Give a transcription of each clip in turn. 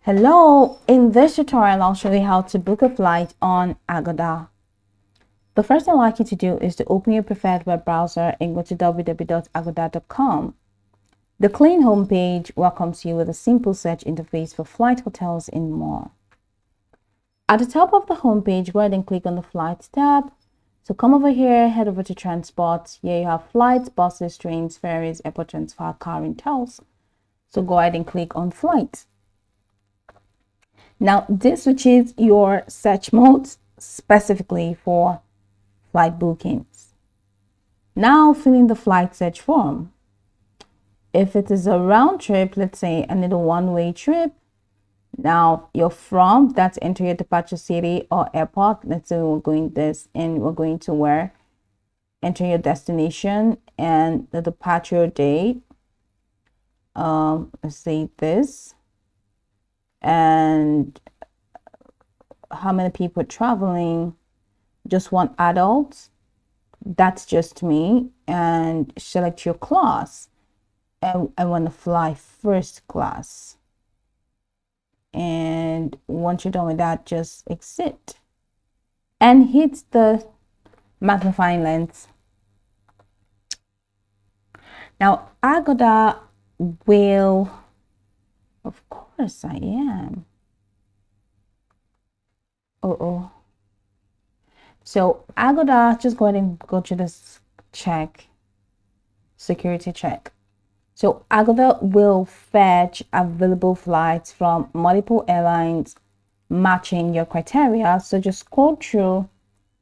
Hello, in this tutorial I'll show you how to book a flight on Agoda. The first thing I'd like you to do is to open your preferred web browser and go to www.agoda.com. The clean homepage welcomes you with a simple search interface for flight, hotels, and more. At the top of the homepage, go ahead and click on the Flights tab. So come over here, head over to Transport. Here you have flights, buses, trains, ferries, airport transfer, car rentals. So go ahead and click on Flights. Now, this switches your search mode specifically for flight bookings. Now, fill in the flight search form. If it is a round trip, let's say I need a one-way trip. Now, you're from, that's enter your departure city or airport. Let's say we're going this and we're going to where? Enter your destination and the departure date. Let's say this. And how many people traveling? Just one adult. That's just me. And select your class. And I want to fly first class. And once you're done with that, just exit and hit the magnifying lens. Now Agoda will, of course I am. So Agoda, just go ahead and go to this security check. So Agoda will fetch available flights from multiple airlines matching your criteria. So just scroll through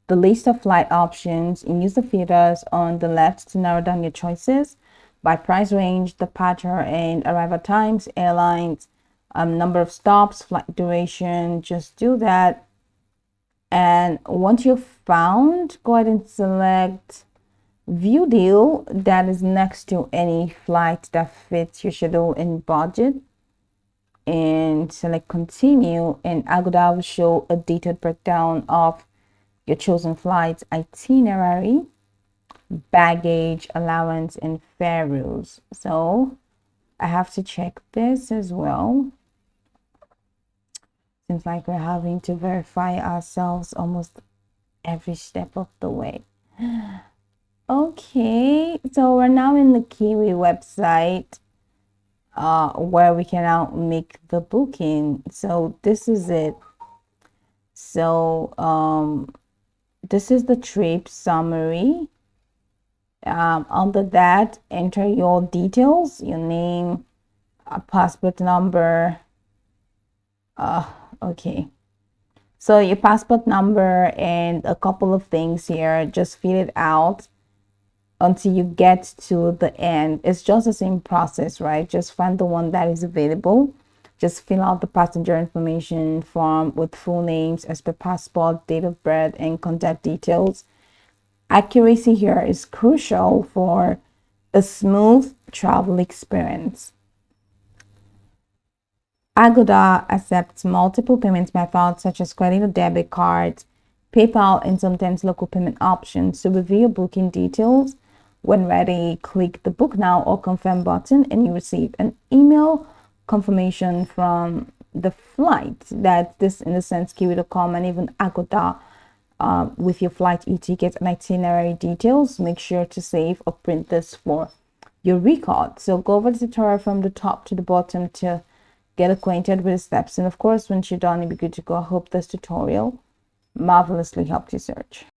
the list of flight options and use the filters on the left to narrow down your choices by price range, departure and arrival times, airlines, number of stops, flight duration. Just do that. And once you've found, go ahead and select view deal that is next to any flight that fits your schedule and budget, and select continue, and Agoda will show a detailed breakdown of your chosen flight's itinerary, baggage allowance, and fare rules. So I have to check this as well. Seems like we're having to verify ourselves almost every step of the way. Okay, so we're now in the Kiwi website where we can now make the booking. So this is it. So this is the trip summary. Under that, enter your details, your name, a passport number. Okay, so your passport number and a couple of things here. Just fill it out until you get to the end. It's just the same process, right? Just find the one that is available. Just fill out the passenger information form with full names as per passport, date of birth, and contact details. Accuracy here is crucial for a smooth travel experience. Agoda accepts multiple payment methods such as credit or debit cards, PayPal, and sometimes local payment options. So review your booking details. When ready, click the book now or confirm button and you receive an email confirmation from the flight that this, in the sense, Kiwi.com and even Agoda with your flight e-tickets and itinerary details. Make sure to save or print this for your record. So go over the tutorial from the top to the bottom to get acquainted with the steps. And of course, once you're done, it'll be good to go. I hope this tutorial marvelously helped you search.